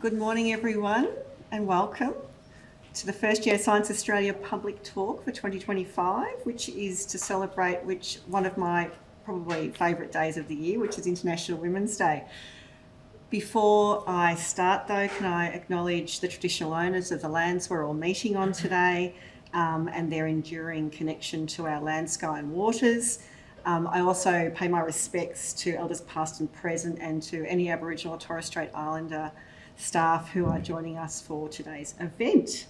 Good morning, everyone, and welcome to the first Geoscience Australia public talk for 2025, which is to celebrate one of my probably favourite days of the year, which is International Women's Day. Before I start, though, can I acknowledge the traditional owners of the lands we're all meeting on today and their enduring connection to our land, sky and waters. I also pay my respects to elders past and present and to any Aboriginal or Torres Strait Islander staff who are joining us for today's event.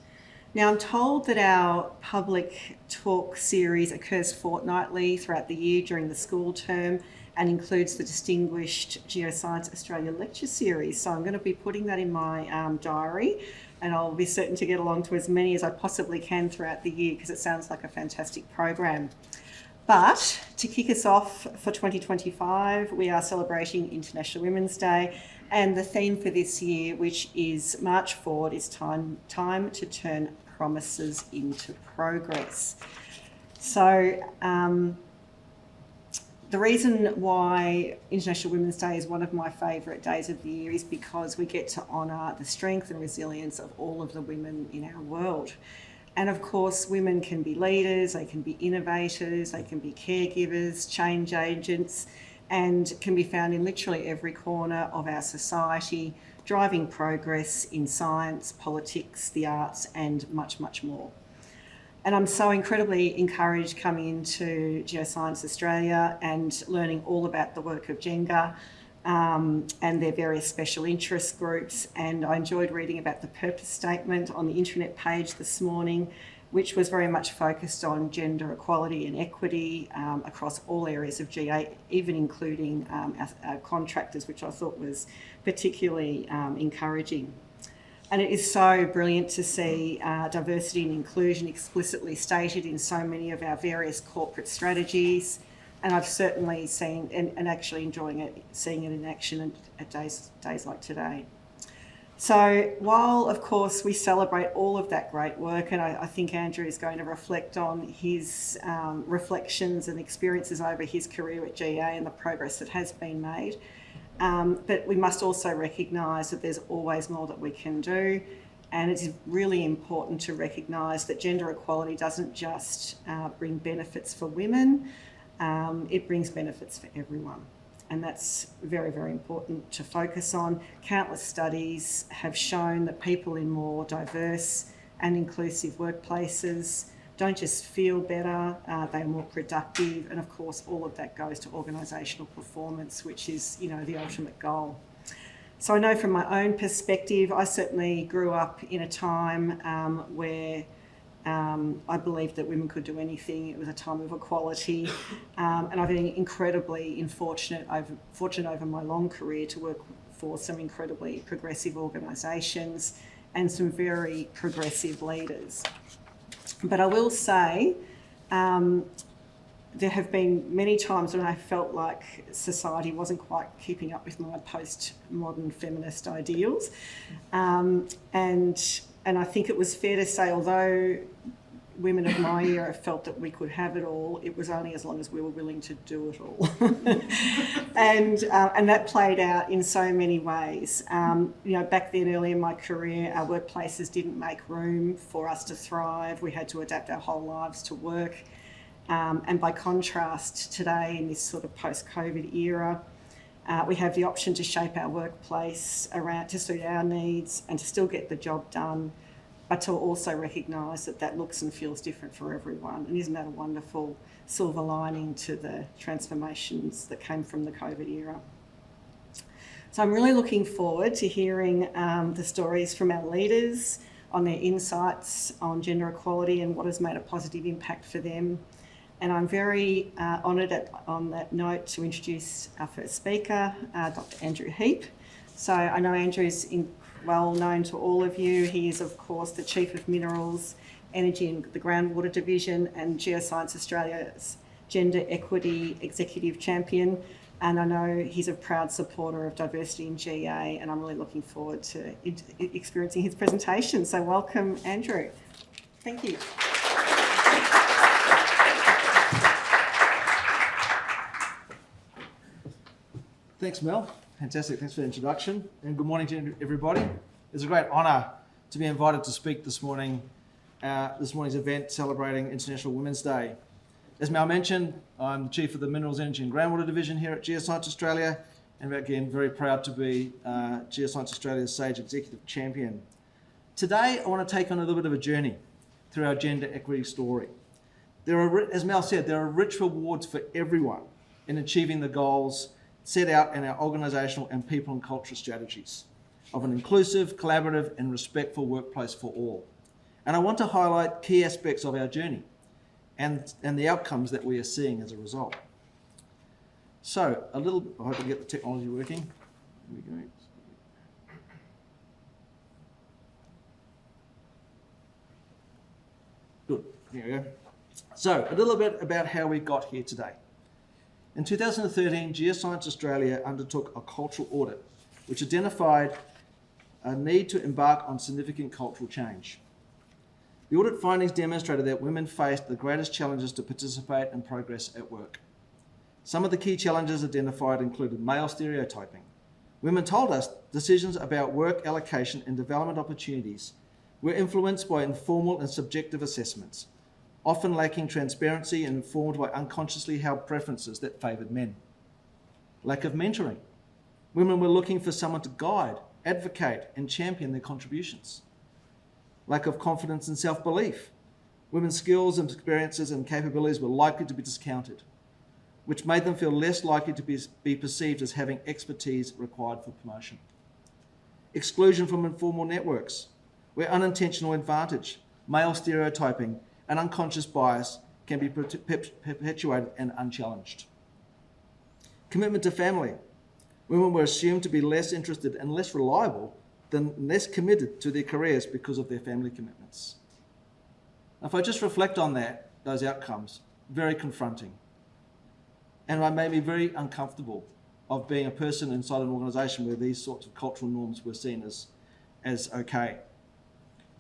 Now, I'm told that our public talk series occurs fortnightly throughout the year during the school term and includes the distinguished Geoscience Australia lecture series. So I'm going to be putting that in my diary, and I'll be certain to get along to as many as I possibly can throughout the year because it sounds like a fantastic program. But to kick us off for 2025, we are celebrating International Women's Day, and the theme for this year, which is March Forward, is time to turn promises into progress. So the reason why International Women's Day is one of my favourite days of the year is because we get to honour the strength and resilience of all of the women in our world. And of course, women can be leaders, they can be innovators, they can be caregivers, change agents, and can be found in literally every corner of our society, driving progress in science, politics, the arts, and much, much more. And I'm so incredibly encouraged coming into Geoscience Australia and learning all about the work of GENGA and their various special interest groups. And I enjoyed reading about the purpose statement on the intranet page this morning, which was very much focused on gender equality and equity across all areas of GA, even including our contractors, which I thought was particularly encouraging. And it is so brilliant to see diversity and inclusion explicitly stated in so many of our various corporate strategies. And I've certainly seen and actually enjoying it, seeing it in action at days like today. So while, of course, we celebrate all of that great work, and I think Andrew is going to reflect on his reflections and experiences over his career at GA and the progress that has been made, but we must also recognise that there's always more that we can do, and it's really important to recognise that gender equality doesn't just bring benefits for women, it brings benefits for everyone. And that's very, very important to focus on. Countless studies have shown that people in more diverse and inclusive workplaces don't just feel better, they're more productive. And of course, all of that goes to organisational performance, which is, the ultimate goal. So I know from my own perspective, I certainly grew up in a time where I believed that women could do anything. It was a time of equality, and I've been incredibly fortunate over my long career to work for some incredibly progressive organisations and some very progressive leaders. But I will say there have been many times when I felt like society wasn't quite keeping up with my postmodern feminist ideals, and I think it was fair to say, although women of my era felt that we could have it all, it was only as long as we were willing to do it all. And that played out in so many ways. Back then, early in my career, our workplaces didn't make room for us to thrive. We had to adapt our whole lives to work. And by contrast, today, in this sort of post-COVID era, we have the option to shape our workplace around to suit our needs and to still get the job done, but to also recognise that looks and feels different for everyone. And isn't that a wonderful silver lining to the transformations that came from the COVID era? So I'm really looking forward to hearing the stories from our leaders on their insights on gender equality and what has made a positive impact for them. And I'm very honoured on that note to introduce our first speaker, Dr. Andrew Heap. So I know Andrew's well known to all of you. He is, of course, the Chief of Minerals, Energy and the Groundwater Division and Geoscience Australia's Gender Equity Executive Champion. And I know he's a proud supporter of diversity in GA, and I'm really looking forward to experiencing his presentation. So welcome, Andrew. Thank you. Thanks, Mel. Fantastic. Thanks for the introduction. And good morning to everybody. It's a great honour to be invited to speak this morning's event celebrating International Women's Day. As Mel mentioned, I'm the Chief of the Minerals, Energy and Groundwater Division here at Geoscience Australia, and again, very proud to be Geoscience Australia's SAGE Executive Champion. Today, I want to take on a little bit of a journey through our gender equity story. As Mel said, there are rich rewards for everyone in achieving the goals set out in our organisational and people and culture strategies of an inclusive, collaborative and respectful workplace for all. And I want to highlight key aspects of our journey and the outcomes that we are seeing as a result. So, I hope I get the technology working. Here we go. Good, here we go. So, a little bit about how we got here today. In 2013, Geoscience Australia undertook a cultural audit which identified a need to embark on significant cultural change. The audit findings demonstrated that women faced the greatest challenges to participate and progress at work. Some of the key challenges identified included male stereotyping. Women told us decisions about work allocation and development opportunities were influenced by informal and subjective assessments, often lacking transparency and informed by unconsciously held preferences that favoured men. Lack of mentoring. Women were looking for someone to guide, advocate and champion their contributions. Lack of confidence and self-belief. Women's skills and experiences and capabilities were likely to be discounted, which made them feel less likely to be perceived as having expertise required for promotion. Exclusion from informal networks, where unintentional advantage, male stereotyping and unconscious bias can be perpetuated and unchallenged. Commitment to family. Women were assumed to be less interested and less reliable than less committed to their careers because of their family commitments. Now, if I just reflect on those outcomes, very confronting. And it made me very uncomfortable of being a person inside an organisation where these sorts of cultural norms were seen as okay.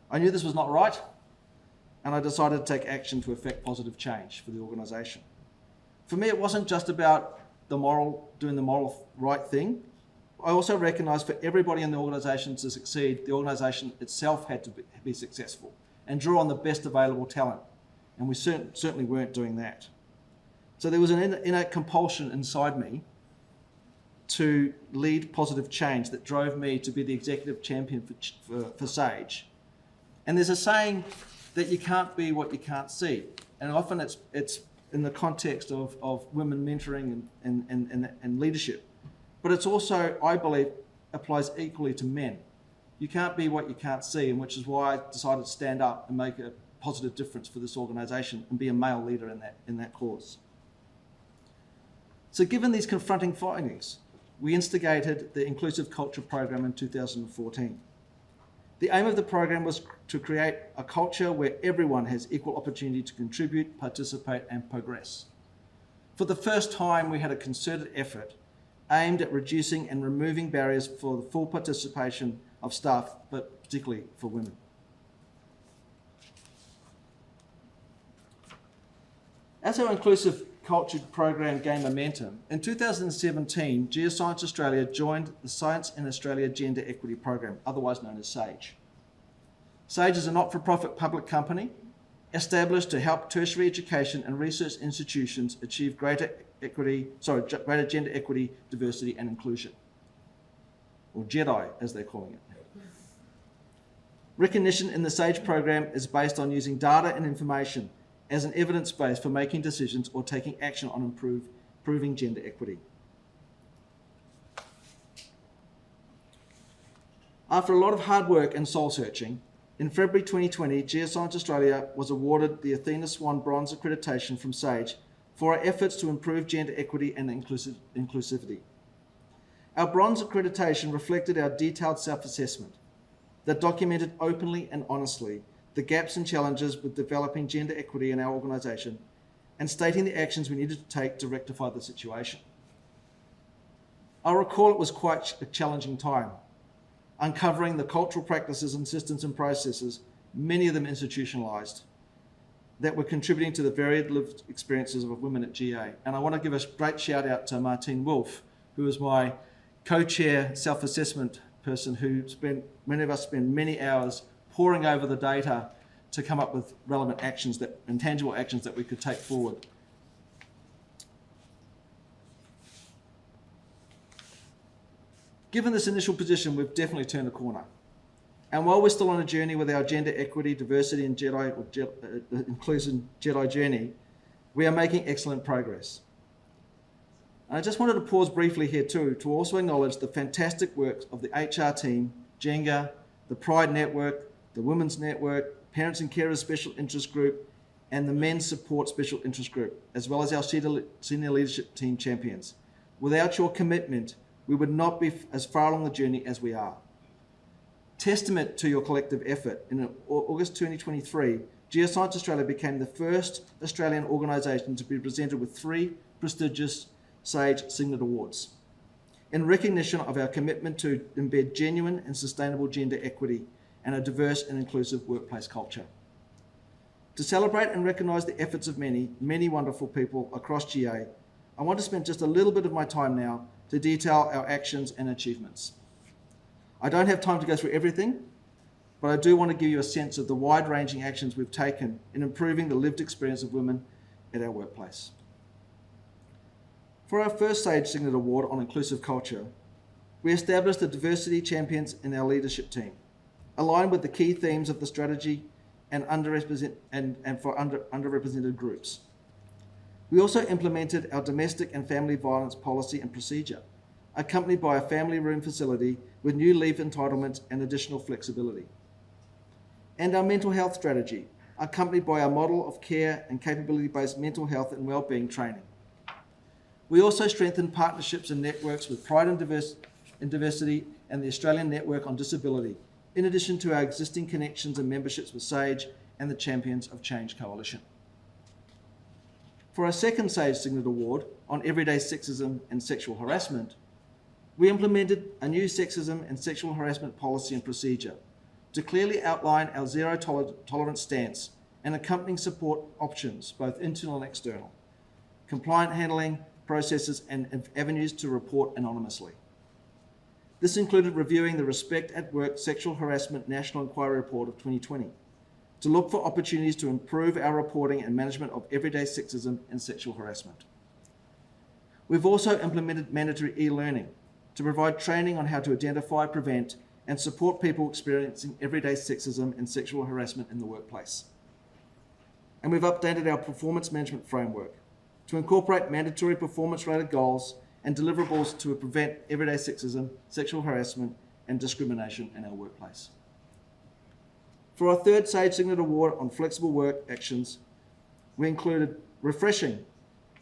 I knew this was not right, and I decided to take action to effect positive change for the organisation. For me, it wasn't just about doing the moral right thing. I also recognised for everybody in the organisation to succeed, the organisation itself had to be successful and draw on the best available talent. And we certainly weren't doing that. So there was an innate compulsion inside me to lead positive change that drove me to be the executive champion for SAGE. And there's a saying that you can't be what you can't see. And often it's in the context of women mentoring and leadership. But it's also, I believe, applies equally to men. You can't be what you can't see, and which is why I decided to stand up and make a positive difference for this organisation and be a male leader in that cause. So given these confronting findings, we instigated the Inclusive Culture Program in 2014. The aim of the program was to create a culture where everyone has equal opportunity to contribute, participate and progress. For the first time, we had a concerted effort aimed at reducing and removing barriers for the full participation of staff, but particularly for women. As our Inclusive Culture Program gained momentum, in 2017, Geoscience Australia joined the Science in Australia Gender Equity Program, otherwise known as SAGE. SAGE is a not-for-profit public company established to help tertiary education and research institutions achieve greater gender equity, diversity and inclusion, or JEDI as they're calling it. Recognition in the SAGE program is based on using data and information as an evidence base for making decisions or taking action on improving gender equity. After a lot of hard work and soul searching, in February 2020, Geoscience Australia was awarded the Athena Swan Bronze accreditation from SAGE for our efforts to improve gender equity and inclusivity. Our bronze accreditation reflected our detailed self-assessment that documented openly and honestly the gaps and challenges with developing gender equity in our organisation and stating the actions we needed to take to rectify the situation. I recall it was quite a challenging time, uncovering the cultural practices and systems and processes, many of them institutionalised, that were contributing to the varied lived experiences of women at GA. And I want to give a great shout out to Martine Wolf, who is my co-chair self-assessment person many of us spend many hours poring over the data to come up with relevant actions and tangible actions that we could take forward. Given this initial position, we've definitely turned a corner. And while we're still on a journey with our gender equity, diversity and inclusion Jedi journey, we are making excellent progress. And I just wanted to pause briefly here too, to also acknowledge the fantastic work of the HR team, GENGA, the Pride Network, the Women's Network, Parents and Carers Special Interest Group, and the Men's Support Special Interest Group, as well as our senior leadership team champions. Without your commitment, we would not be as far along the journey as we are. Testament to your collective effort, in August 2023, Geoscience Australia became the first Australian organisation to be presented with 3 prestigious SAGE Signet Awards, in recognition of our commitment to embed genuine and sustainable gender equity and a diverse and inclusive workplace culture. To celebrate and recognise the efforts of many, many wonderful people across GA, I want to spend just a little bit of my time now to detail our actions and achievements. I don't have time to go through everything, but I do want to give you a sense of the wide-ranging actions we've taken in improving the lived experience of women at our workplace. For our first SAGE Signet Award on Inclusive Culture, we established the diversity champions in our leadership team, aligned with the key themes of the strategy and for underrepresented groups. We also implemented our domestic and family violence policy and procedure, accompanied by a family room facility with new leave entitlements and additional flexibility. And our mental health strategy, accompanied by our model of care and capability-based mental health and wellbeing training. We also strengthened partnerships and networks with Pride and Diversity and the Australian Network on Disability, in addition to our existing connections and memberships with SAGE and the Champions of Change Coalition. For our second SAGE Signet Award on Everyday Sexism and Sexual Harassment, we implemented a new sexism and sexual harassment policy and procedure to clearly outline our zero tolerance stance and accompanying support options, both internal and external, compliant handling processes and avenues to report anonymously. This included reviewing the Respect at Work Sexual Harassment National Inquiry Report of 2020 to look for opportunities to improve our reporting and management of everyday sexism and sexual harassment. We've also implemented mandatory e-learning to provide training on how to identify, prevent, and support people experiencing everyday sexism and sexual harassment in the workplace. And we've updated our performance management framework to incorporate mandatory performance-related goals and deliverables to prevent everyday sexism, sexual harassment, and discrimination in our workplace. For our third SAGE Signet Award on flexible work actions, we included refreshing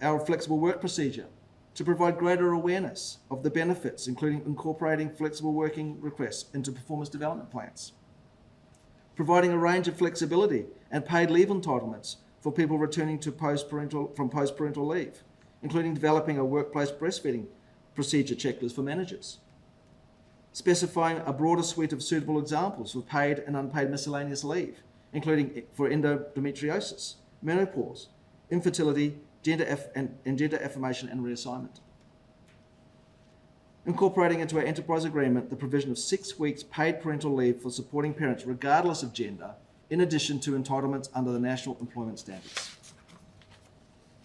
our flexible work procedure to provide greater awareness of the benefits, including incorporating flexible working requests into performance development plans, providing a range of flexibility and paid leave entitlements for people returning to post-parental leave, including developing a workplace breastfeeding procedure checklist for managers, specifying a broader suite of suitable examples for paid and unpaid miscellaneous leave, including for endometriosis, menopause, infertility, gender affirmation and reassignment. Incorporating into our enterprise agreement the provision of 6 weeks paid parental leave for supporting parents regardless of gender, in addition to entitlements under the National Employment Standards.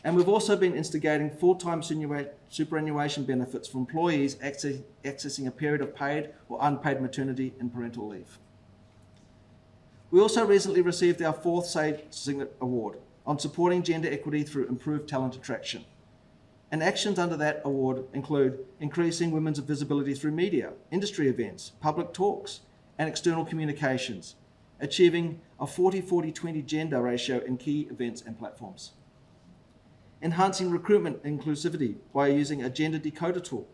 And we've also been instigating full-time superannuation benefits for employees accessing a period of paid or unpaid maternity and parental leave. We also recently received our fourth SAGE Signet Award on supporting gender equity through improved talent attraction. And actions under that award include increasing women's visibility through media, industry events, public talks, and external communications, achieving a 40-40-20 gender ratio in key events and platforms. Enhancing recruitment inclusivity by using a gender decoder tool,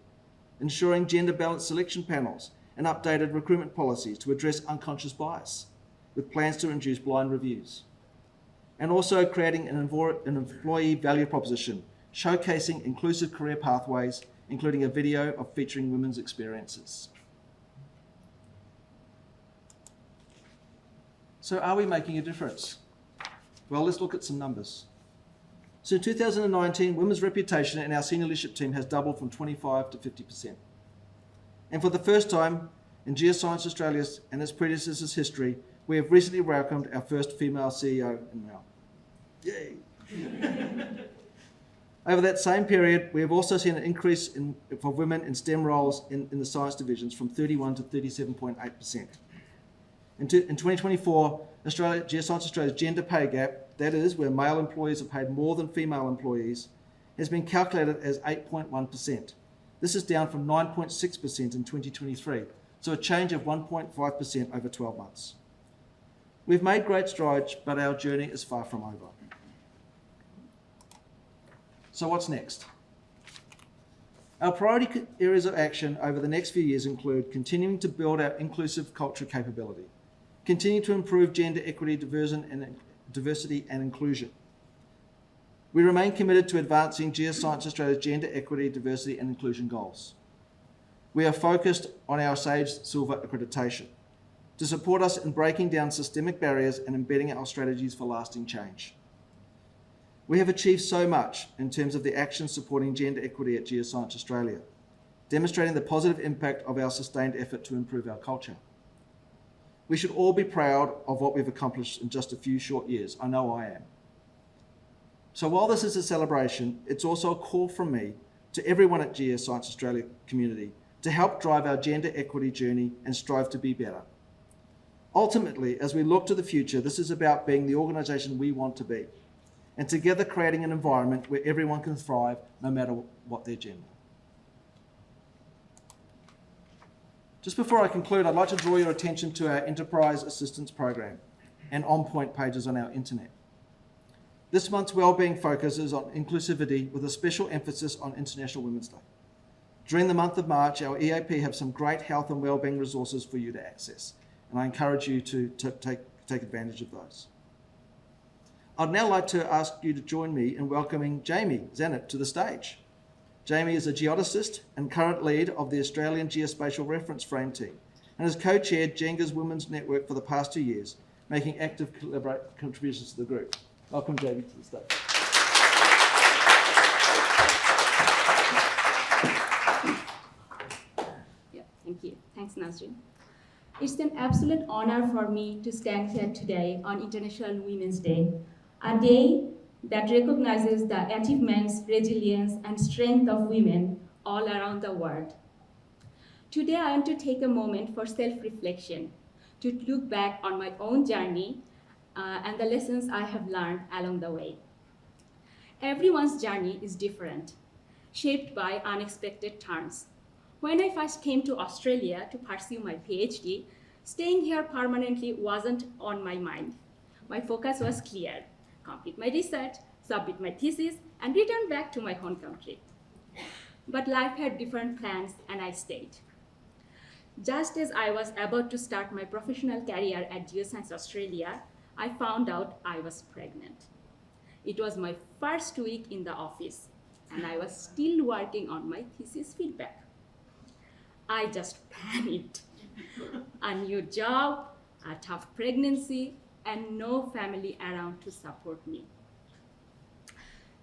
ensuring gender-balanced selection panels and updated recruitment policies to address unconscious bias, with plans to introduce blind reviews. And also creating an employee value proposition, showcasing inclusive career pathways, including a video of featuring women's experiences. So are we making a difference? Well, let's look at some numbers. So in 2019, women's reputation in our senior leadership team has doubled from 25% to 50%. And for the first time, In Geoscience Australia's and its predecessors' history, we have recently welcomed our first female CEO in Mel. Yay! Over that same period, we have also seen an increase for women in STEM roles in the science divisions from 31 to 37.8%. In 2024, Geoscience Australia's gender pay gap, that is, where male employees are paid more than female employees, has been calculated as 8.1%. This is down from 9.6% in 2023, so a change of 1.5% over 12 months. We've made great strides, but our journey is far from over. So what's next? Our priority areas of action over the next few years include continuing to build our inclusive culture capability, continue to improve gender equity, diversity and inclusion. We remain committed to advancing Geoscience Australia's gender equity, diversity and inclusion goals. We are focused on our SAGE Silver accreditation to support us in breaking down systemic barriers and embedding our strategies for lasting change. We have achieved so much in terms of the actions supporting gender equity at Geoscience Australia, demonstrating the positive impact of our sustained effort to improve our culture. We should all be proud of what we've accomplished in just a few short years. I know I am. So while this is a celebration, it's also a call from me to everyone at Geoscience Australia community to help drive our gender equity journey and strive to be better. Ultimately, as we look to the future, this is about being the organisation we want to be, and together creating an environment where everyone can thrive no matter what their gender. Just before I conclude, I'd like to draw your attention to our Enterprise Assistance Program and on-point pages on our internet. This month's wellbeing focuses on inclusivity with a special emphasis on International Women's Day. During the month of March, our EAP have some great health and wellbeing resources for you to access, and I encourage you to take advantage of those. I'd now like to ask you to join me in welcoming Jami Zannat to the stage. Jami is a geodesist and current lead of the Australian Geospatial Reference Frame team and has co-chaired GENGA's Women's Network for the past 2 years, making active contributions to the group. Welcome, Jami, to the stage. Yeah, thank you. Thanks, Nazrin. It's an absolute honor for me to stand here today on International Women's Day, a day that recognizes the achievements, resilience, and strength of women all around the world. Today, I want to take a moment for self-reflection, to look back on my own journey and the lessons I have learned along the way. Everyone's journey is different, shaped by unexpected turns. When I first came to Australia to pursue my PhD, staying here permanently wasn't on my mind. My focus was clear: complete my research, submit my thesis, and return back to my home country. But life had different plans, and I stayed. Just as I was about to start my professional career at Geoscience Australia, I found out I was pregnant. It was my first week in the office, and I was still working on my thesis feedback. I just panicked. A new job, a tough pregnancy, and no family around to support me.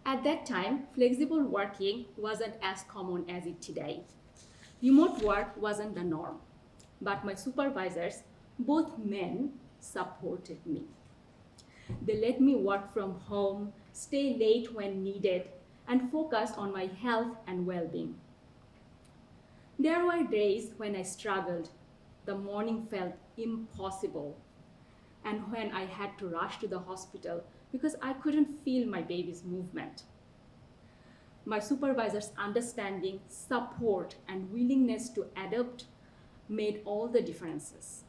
At that time, flexible working wasn't as common as it today. Remote work wasn't the norm, but my supervisors, both men, supported me. They let me work from home, stay late when needed, and focus on my health and well-being. There were days when I struggled. The morning felt impossible, and when I had to rush to the hospital because I couldn't feel my baby's movement. My supervisor's understanding, support, and willingness to adapt made all the differences.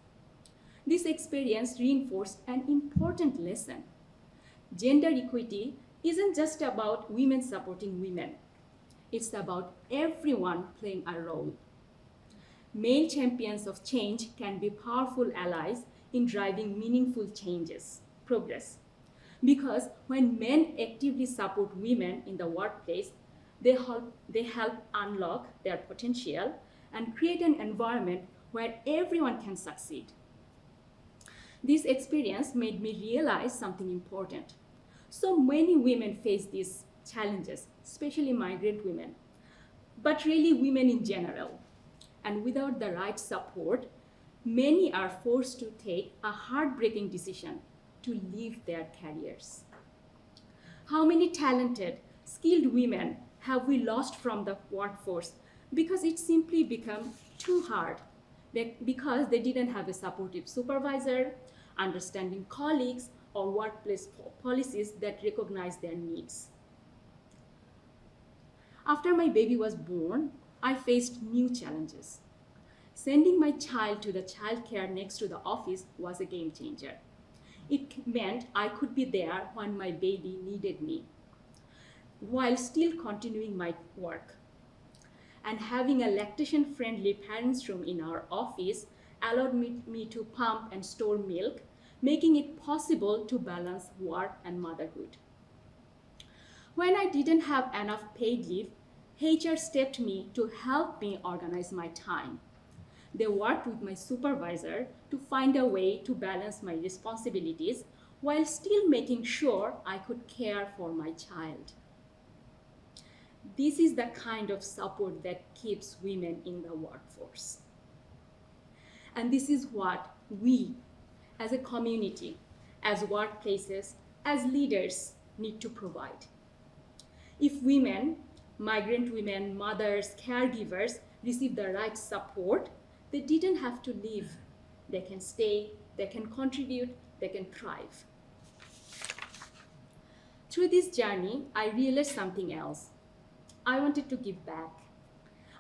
This experience reinforced an important lesson. Gender equity isn't just about women supporting women. It's about everyone playing a role. Male champions of change can be powerful allies in driving meaningful progress. Because when men actively support women in the workplace, they help unlock their potential and create an environment where everyone can succeed. This experience made me realize something important. So many women face these challenges, especially migrant women, but really women in general. And without the right support, many are forced to take a heartbreaking decision to leave their careers. How many talented, skilled women have we lost from the workforce because it simply became too hard, because they didn't have a supportive supervisor, understanding colleagues, or workplace policies that recognize their needs. After my baby was born, I faced new challenges. Sending my child to the childcare next to the office was a game changer. It meant I could be there when my baby needed me, while still continuing my work. And having a lactation-friendly parents' room in our office allowed me to pump and store milk, making it possible to balance work and motherhood. When I didn't have enough paid leave, HR stepped me to help me organize my time. They worked with my supervisor to find a way to balance my responsibilities while still making sure I could care for my child. This is the kind of support that keeps women in the workforce. And this is what we, as a community, as workplaces, as leaders, need to provide. If women, migrant women, mothers, caregivers receive the right support, they didn't have to leave. They can stay, they can contribute, they can thrive. Through this journey, I realized something else. I wanted to give back.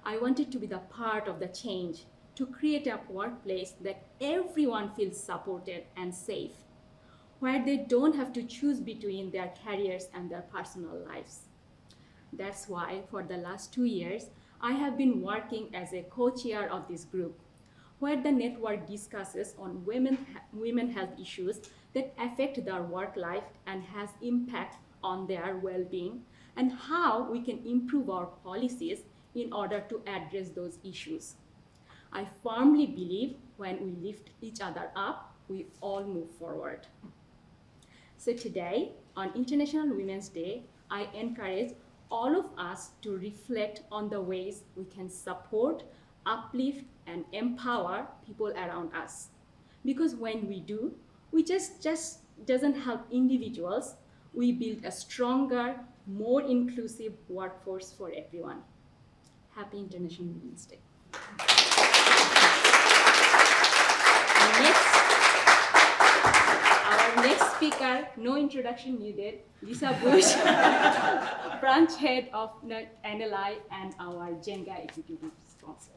I wanted to be the part of the change, to create a workplace that everyone feels supported and safe, where they don't have to choose between their careers and their personal lives. That's why for the last 2 years, I have been working as a co-chair of this group, where the network discusses on women health issues that affect their work life and has impact on their well-being, and how we can improve our policies in order to address those issues. I firmly believe when we lift each other up, we all move forward. So today, on International Women's Day, I encourage all of us to reflect on the ways we can support, uplift, and empower people around us. Because when we do, we just doesn't help individuals, we build a stronger, more inclusive workforce for everyone. Happy International Women's Day. Our next speaker, no introduction needed, Lisa Bush, branch head of NLI and our GENGA executive sponsor.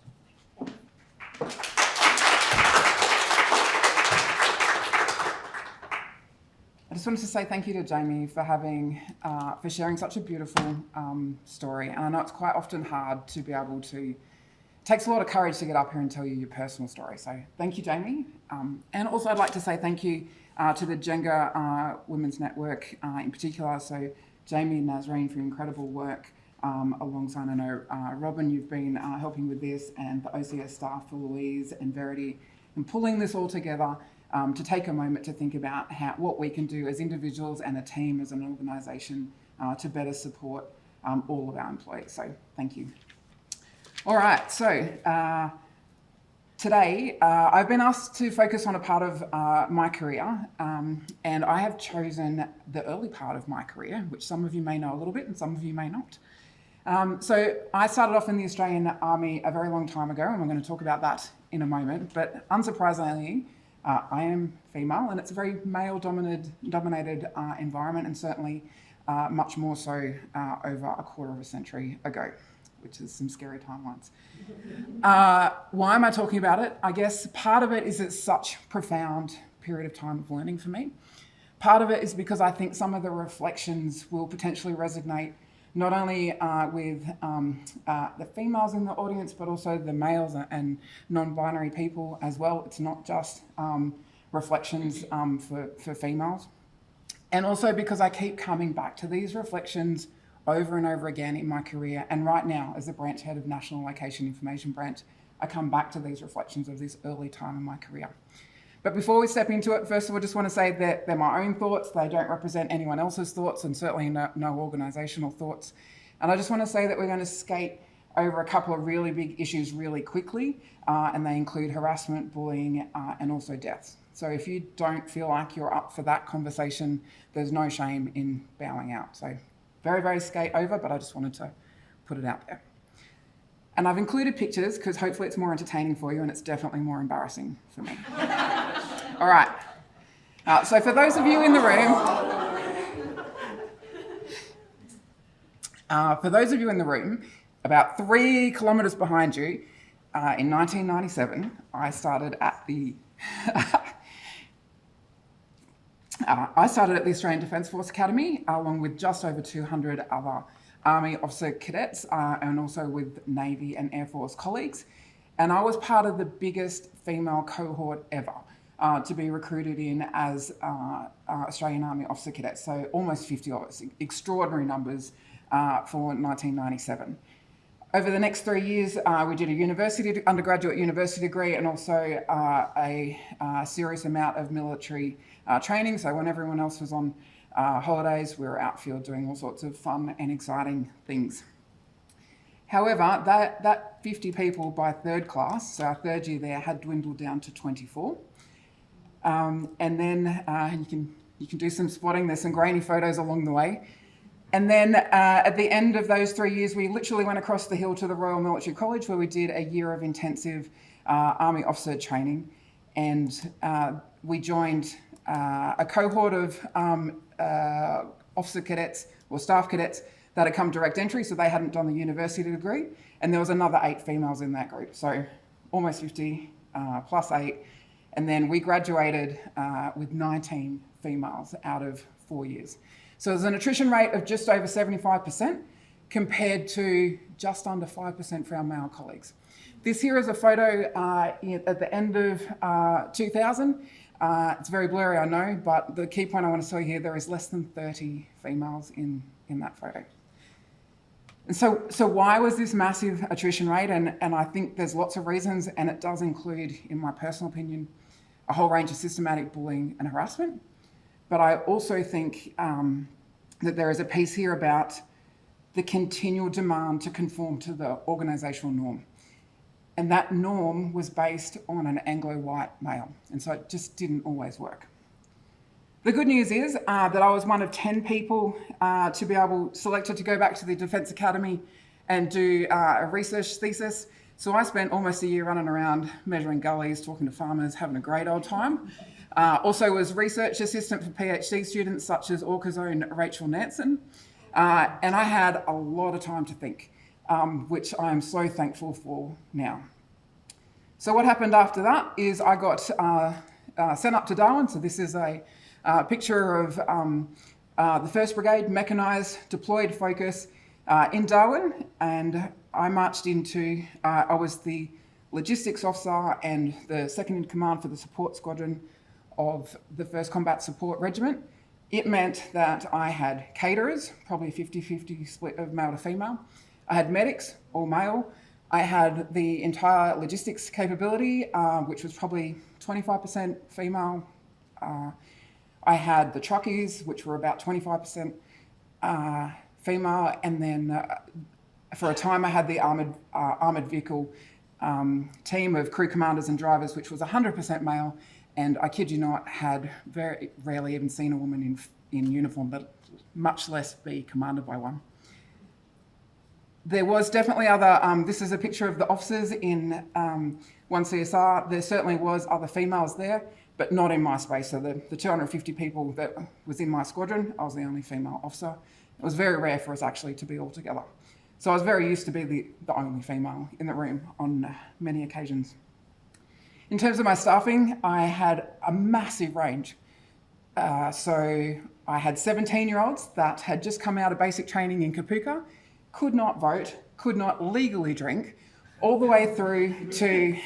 I just wanted to say thank you to Jami for for sharing such a beautiful story. And I know it's quite often hard to be able to, it takes a lot of courage to get up here and tell you your personal story. So thank you, Jami. And also I'd like to say thank you to the GENGA Women's Network in particular. So Jami and Nazreen for your incredible work alongside, I know, Robin, you've been helping with this, and the OCS staff for Louise and Verity, and pulling this all together to take a moment to think about what we can do as individuals and a team, as an organisation, to better support all of our employees. So thank you. All right, so today I've been asked to focus on a part of my career, and I have chosen the early part of my career, which some of you may know a little bit and some of you may not. So I started off in the Australian Army a very long time ago, and we're going to talk about that in a moment, but unsurprisingly, I am female, and it's a very male-dominated environment, and certainly much more so over a quarter of a century ago, which is some scary timelines. Why am I talking about it? I guess part of it is it's such a profound period of time of learning for me. Part of it is because I think some of the reflections will potentially resonate not only with the females in the audience, but also the males and non-binary people as well. It's not just reflections for females. And also because I keep coming back to these reflections over and over again in my career. And right now, as the branch head of National Location Information Branch, I come back to these reflections of this early time in my career. But before we step into it, first of all, I just want to say that they're my own thoughts. They don't represent anyone else's thoughts, and certainly no organisational thoughts. And I just want to say that we're going to skate over a couple of really big issues really quickly, and they include harassment, bullying, and also deaths. So if you don't feel like you're up for that conversation, there's no shame in bowing out. So very, very skate over, but I just wanted to put it out there. And I've included pictures because hopefully it's more entertaining for you, and it's definitely more embarrassing for me. All right. So for those of you in the room, about 3 kilometres behind you, in 1997, I started at the Australian Defence Force Academy, along with just over 200 other Army officer cadets, and also with Navy and Air Force colleagues. And I was part of the biggest female cohort ever to be recruited in as Australian Army officer cadets. So almost 50 of us, extraordinary numbers for 1997. Over the next 3 years, we did a undergraduate university degree, and also a serious amount of military training. So when everyone else was on holidays, we were outfield doing all sorts of fun and exciting things. However, that 50 people by third class, so our third year there, had dwindled down to 24. And then you can do some spotting. There's some grainy photos along the way. And then at the end of those 3 years, we literally went across the hill to the Royal Military College, where we did a year of intensive Army officer training. And we joined a cohort of officer cadets or staff cadets that had come direct entry, so they hadn't done the university degree. And there was another 8 females in that group, so almost 50 plus 8. And then we graduated with 19 females out of 4 years. So there's an attrition rate of just over 75% compared to just under 5% for our male colleagues. This here is a photo at the end of 2000. It's very blurry, I know, but the key point I want to tell you here, there is less than 30 females in that photo. And so why was this massive attrition rate? And I think there's lots of reasons, and it does include, in my personal opinion, a whole range of systematic bullying and harassment. But I also think that there is a piece here about the continual demand to conform to the organisational norm. And that norm was based on an Anglo-white male. And so it just didn't always work. The good news is that I was one of 10 people to be selected to go back to the Defence Academy and do a research thesis. So I spent almost a year running around, measuring gullies, talking to farmers, having a great old time. Also was research assistant for PhD students such as Orca's own Rachel Nansen. And I had a lot of time to think, which I am so thankful for now. So what happened after that is I got sent up to Darwin. So this is a picture of the 1st Brigade mechanised deployed focus in Darwin. And I marched into, I was the logistics officer and the second in command for the support squadron of the 1st Combat Support Regiment. It meant that I had caterers, probably a 50-50 split of male to female. I had medics, all male. I had the entire logistics capability, which was probably 25% female. I had the truckies, which were about 25% female. And then for a time, I had the armoured vehicle team of crew commanders and drivers, which was 100% male. And I kid you not, had very rarely even seen a woman in uniform, but much less be commanded by one. There was definitely other, this is a picture of the officers in 1CSR. There certainly was other females there, but not in my space. So the 250 people that was in my squadron, I was the only female officer. It was very rare for us actually to be all together. So I was very used to be the only female in the room on many occasions. In terms of my staffing, I had a massive range. So I had 17-year-olds that had just come out of basic training in Kapuka, could not vote, could not legally drink, all the way through to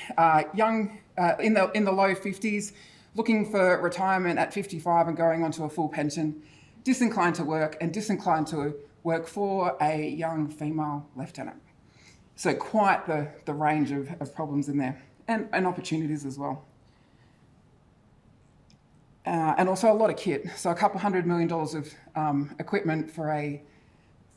young, in the low 50s, looking for retirement at 55 and going on to a full pension, disinclined to work and disinclined to work for a young female lieutenant. So quite the range of problems in there. And opportunities as well. And also a lot of kit. So $200 million of equipment for a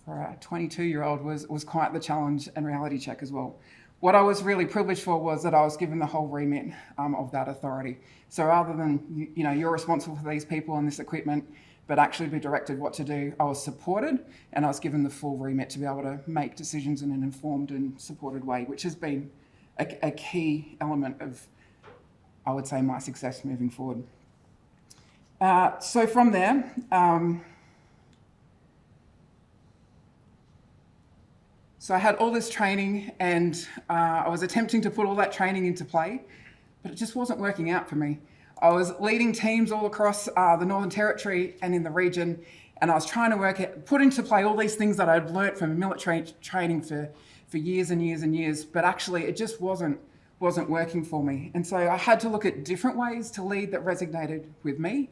for a 22-year-old was quite the challenge and reality check as well. What I was really privileged for was that I was given the whole remit of that authority. So rather than, you're responsible for these people and this equipment, but actually be directed what to do, I was supported and I was given the full remit to be able to make decisions in an informed and supported way, which has been a key element of, I would say, my success moving forward. So from there, so I had all this training and I was attempting to put all that training into play, but it just wasn't working out for me. I was leading teams all across the Northern Territory and in the region, and I was trying to put into play all these things that I'd learnt from military training for years and years and years, but actually it just wasn't working for me. And so I had to look at different ways to lead that resonated with me,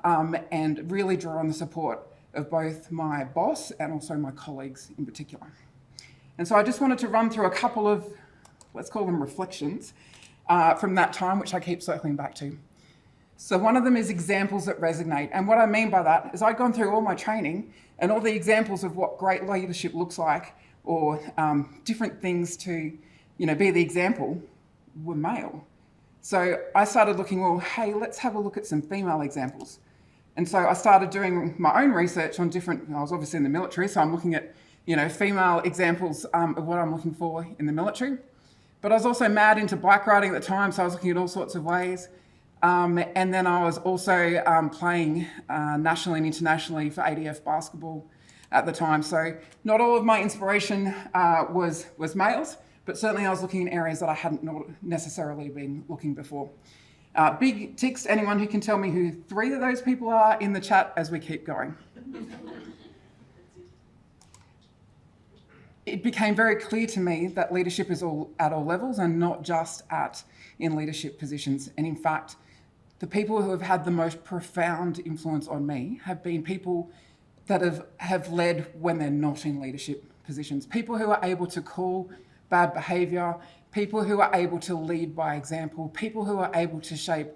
and really draw on the support of both my boss and also my colleagues in particular. And so I just wanted to run through a couple of, let's call them reflections, from that time, which I keep circling back to. So one of them is examples that resonate. And what I mean by that is I'd gone through all my training and all the examples of what great leadership looks like, or different things to, be the example, were male. So I started looking, well, hey, let's have a look at some female examples. And so I started doing my own research on I was obviously in the military, so I'm looking at, female examples of what I'm looking for in the military. But I was also mad into bike riding at the time, so I was looking at all sorts of ways. And then I was also playing nationally and internationally for ADF basketball at the time. So not all of my inspiration was males, but certainly I was looking in areas that I hadn't necessarily been looking before. Big ticks, anyone who can tell me who 3 of those people are in the chat as we keep going. It became very clear to me that leadership is at all levels and not just in leadership positions. And in fact, the people who have had the most profound influence on me have been people that have led when they're not in leadership positions. People who are able to call bad behaviour, people who are able to lead by example, people who are able to shape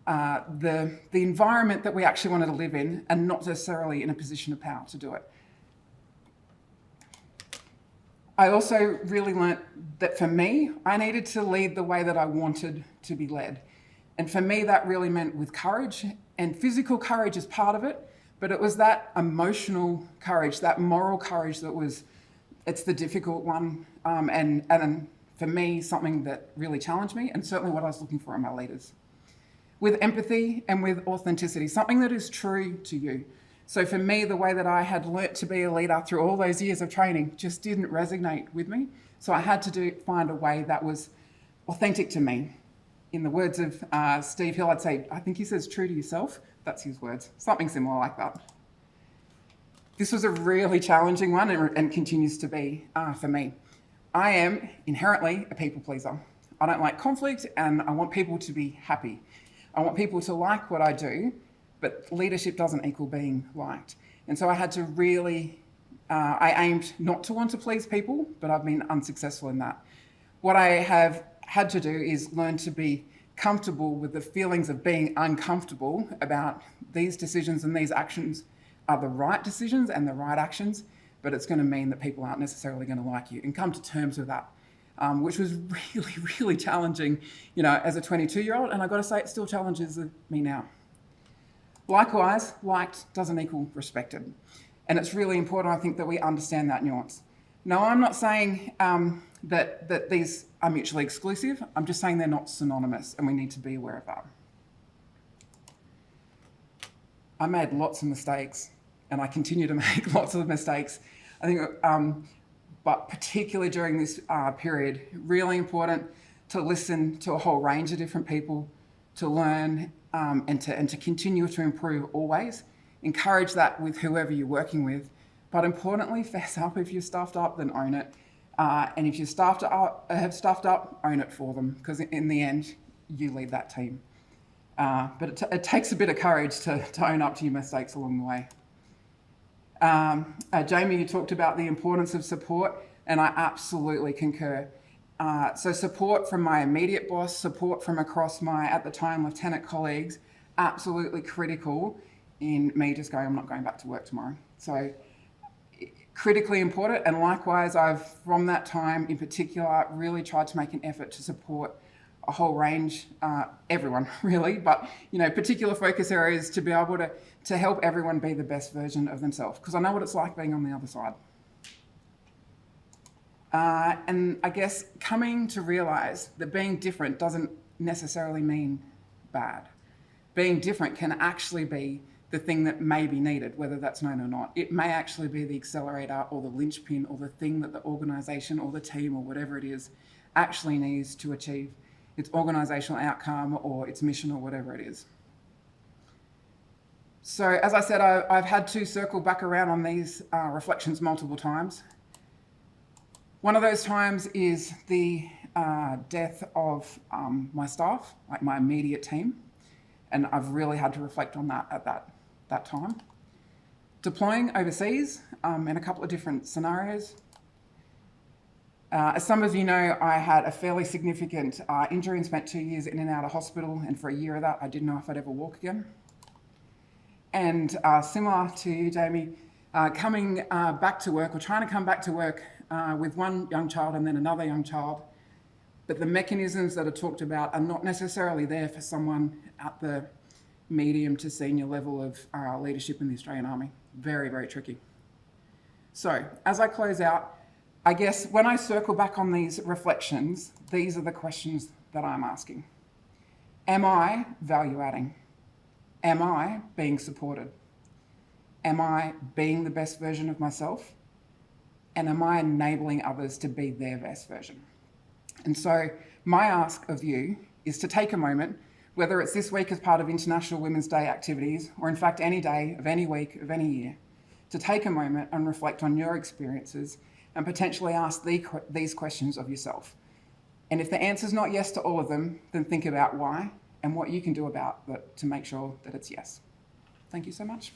the environment that we actually wanted to live in and not necessarily in a position of power to do it. I also really learnt that for me, I needed to lead the way that I wanted to be led. And for me, that really meant with courage, and physical courage is part of it, but it was that emotional courage, that moral courage it's the difficult one. And for me, something that really challenged me, and certainly what I was looking for in my leaders. With empathy and with authenticity, something that is true to you. So for me, the way that I had learnt to be a leader through all those years of training just didn't resonate with me. So I had to find a way that was authentic to me. In the words of Steve Hill, I'd say, I think he says true to yourself. That's his words, something similar like that. This was a really challenging one and continues to be for me. I am inherently a people pleaser. I don't like conflict and I want people to be happy. I want people to like what I do, but leadership doesn't equal being liked. And so I had to really, I aimed not to want to please people, but I've been unsuccessful in that. What I have had to do is learn to be comfortable with the feelings of being uncomfortable about these decisions and these actions are the right decisions and the right actions, but it's going to mean that people aren't necessarily going to like you, and come to terms with that, which was really, really challenging, as a 22-year-old, and I've got to say it still challenges me now. Likewise, liked doesn't equal respected, and it's really important, I think, that we understand that nuance. No, I'm not saying that these are mutually exclusive. I'm just saying they're not synonymous, and we need to be aware of that. I made lots of mistakes, and I continue to make lots of mistakes. I think, but particularly during this period, really important to listen to a whole range of different people, to learn and to continue to improve always. Encourage that with whoever you're working with, but importantly, fess up. If you're stuffed up, then own it. And if you have stuffed up, own it for them, because in the end, you lead that team. But it takes a bit of courage to own up to your mistakes along the way. Jami, you talked about the importance of support, and I absolutely concur. So support from my immediate boss, support from across my, at the time, lieutenant colleagues, absolutely critical in me just going, I'm not going back to work tomorrow. So critically important, and likewise I've, from that time in particular, really tried to make an effort to support a whole range, everyone really, but particular focus areas to be able to help everyone be the best version of themselves, because I know what it's like being on the other side. And I guess coming to realise that being different doesn't necessarily mean bad. Being different can actually be the thing that may be needed, whether that's known or not. It may actually be the accelerator or the linchpin or the thing that the organisation or the team or whatever it is actually needs to achieve its organisational outcome or its mission or whatever it is. So as I said, I've had to circle back around on these reflections multiple times. One of those times is the death of my staff, like my immediate team, and I've really had to reflect on that at that time. Deploying overseas in a couple of different scenarios. As some of you know, I had a fairly significant injury and spent 2 years in and out of hospital, and for a year of that, I didn't know if I'd ever walk again. And similar to you, Jami, coming back to work, or trying to come back to work with one young child and then another young child, but the mechanisms that are talked about are not necessarily there for someone at the medium to senior level of leadership in the Australian Army. Very, very tricky. So, as I close out, I guess when I circle back on these reflections, these are the questions that I'm asking. Am I value adding? Am I being supported? Am I being the best version of myself? And am I enabling others to be their best version? And so my ask of you is to take a moment, whether it's this week as part of International Women's Day activities, or in fact any day of any week of any year, to take a moment and reflect on your experiences and potentially ask these questions of yourself. And if the answer's not yes to all of them, then think about why and what you can do about that to make sure that it's yes. Thank you so much.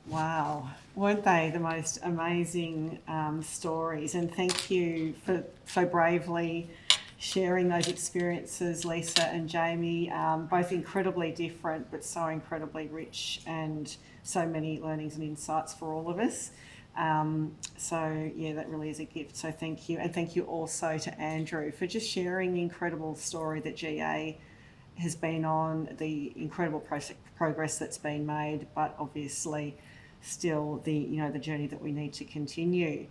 Wow, weren't they the most amazing stories? And thank you for so bravely sharing those experiences, Lisa and Jami, both incredibly different but so incredibly rich, and so many learnings and insights for all of us. So yeah, that really is a gift. So thank you. And thank you also to Andrew for just sharing the incredible story that GA has been on, the incredible progress that's been made, but obviously still the journey that we need to continue.